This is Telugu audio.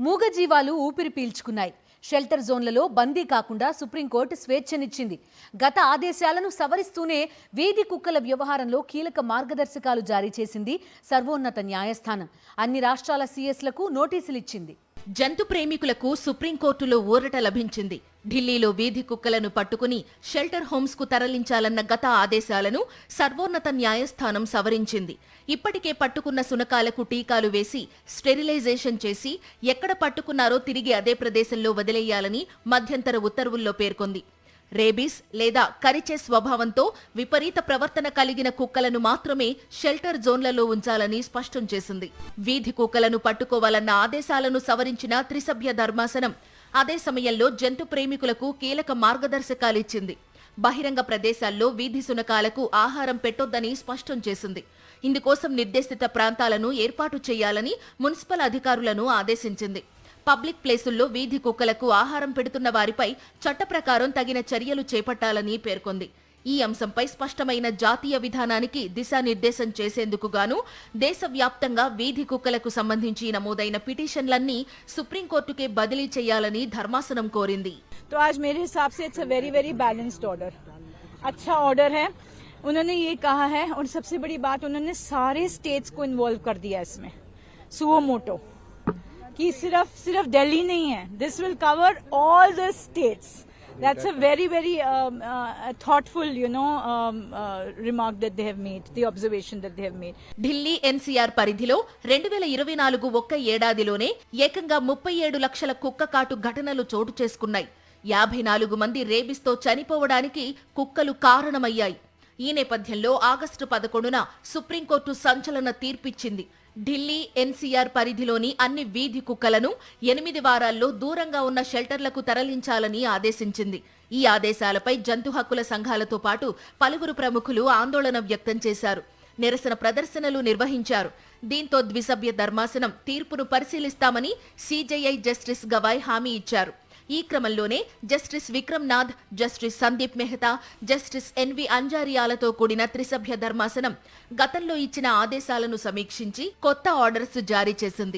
మూగజీవాలు ఊపిరి పీల్చుకున్నాయి. షెల్టర్ జోన్లలో బందీ కాకుండా సుప్రీంకోర్టు స్వేచ్ఛనిచ్చింది. గత ఆదేశాలను సవరిస్తూనే వీధి కుక్కల వ్యవహారంలో కీలక మార్గదర్శకాలు జారీ చేసింది సర్వోన్నత న్యాయస్థానం. అన్ని రాష్ట్రాల సీఎస్లకు నోటీసులు ఇచ్చింది. జంతు ప్రేమికులకు సుప్రీంకోర్టులో ఊరట లభించింది. ఢిల్లీలో వీధి కుక్కలను పట్టుకుని షెల్టర్ హోమ్స్ కు తరలించాలన్న గత ఆదేశాలను సర్వోన్నత న్యాయస్థానం సవరించింది. ఇప్పటికే పట్టుకున్న సునకాలకు టీకాలు వేసి స్టెరిలైజేషన్ చేసి ఎక్కడ పట్టుకున్నారో తిరిగి అదే ప్రదేశంలో వదిలేయాలని మధ్యంతర ఉత్తర్వుల్లో పేర్కొంది. రేబీస్ లేదా కరిచే స్వభావంతో విపరీత ప్రవర్తన కలిగిన కుక్కలను మాత్రమే షెల్టర్ జోన్లలో ఉంచాలని స్పష్టం చేసింది. వీధి కుక్కలను పట్టుకోవాలన్న ఆదేశాలను సవరించిన త్రిసభ్య ధర్మాసనం అదే సమయంలో జంతు ప్రేమికులకు కీలక మార్గదర్శకాలిచ్చింది. బహిరంగ ప్రదేశాల్లో వీధి సునకాలకు ఆహారం పెట్టొద్దని స్పష్టం చేసింది. ఇందుకోసం నిర్దేశిత ప్రాంతాలను ఏర్పాటు చేయాలని మున్సిపల్ అధికారులను ఆదేశించింది. పబ్లిక్ ప్లేసుల్లో వీధి కుక్కలకు ఆహారం పెడుతున్న వారిపై చట్ట ప్రకారం తగిన చర్యలు చేపట్టాలని పేర్కొంది. ఈ అంశంపై స్పష్టమైన జాతీయ విధానానికి దిశానిర్దేశం చేసేందుకు గాను దేశవ్యాప్తంగా వీధి కుక్కలకు సంబంధించి నమోదైన పిటిషన్లన్నీ సుప్రీంకోర్టుకే బదిలీ చేయాలని ధర్మాసనం కోరింది. तो आज मेरे हिसाब से it's a very very balanced order, अच्छा ऑर्डर है. उन्होंने ये कहा है और सबसे बड़ी बात उन्होंने सारे स्टेट्स को इन्वॉल्व कर दिया इसमें सुओ मोटो कि सिर्फ दिल्ली नहीं है, this will cover all the states. That's a very very thoughtful remark that they have made, the observation that they have made. Delhi NCR పరిధిలో 2024 ఒక్క ఏడాదిలోనే ఏకంగా 37 లక్షల కుక్క కాటు ఘటనలు చోటు చేసుకున్నాయి. 54 మంది రేబిస్తో చనిపోవడానికి కుక్కలు కారణమయ్యాయి. ఈ నేపథ్యంలో ఆగస్టు 11న సుప్రీంకోర్టు సంచలన తీర్పిచ్చింది. ఢిల్లీ ఎన్సీఆర్ పరిధిలోని అన్ని వీధి కుక్కలను 8 వారాల్లో దూరంగా ఉన్న షెల్టర్లకు తరలించాలని ఆదేశించింది. ఈ ఆదేశాలపై జంతు హక్కుల సంఘాలతో పాటు పలువురు ప్రముఖులు ఆందోళన వ్యక్తం చేశారు. నిరసన ప్రదర్శనలు నిర్వహించారు. దీంతో ద్విసభ్య ధర్మాసనం తీర్పును పరిశీలిస్తామని సీజేఐ జస్టిస్ గవాయ్ హామీ ఇచ్చారు. ఈ క్రమంలోనే justice Vikram Nath, justice Sandeep Mehta, justice N V అంజారియాలతో కూడిన త్రిసభ్య ధర్మాసనం గతంలో ఇచ్చిన ఆదేశాలను సమీక్షించి కొత్త ఆర్డర్స్ జారీ చేసింది.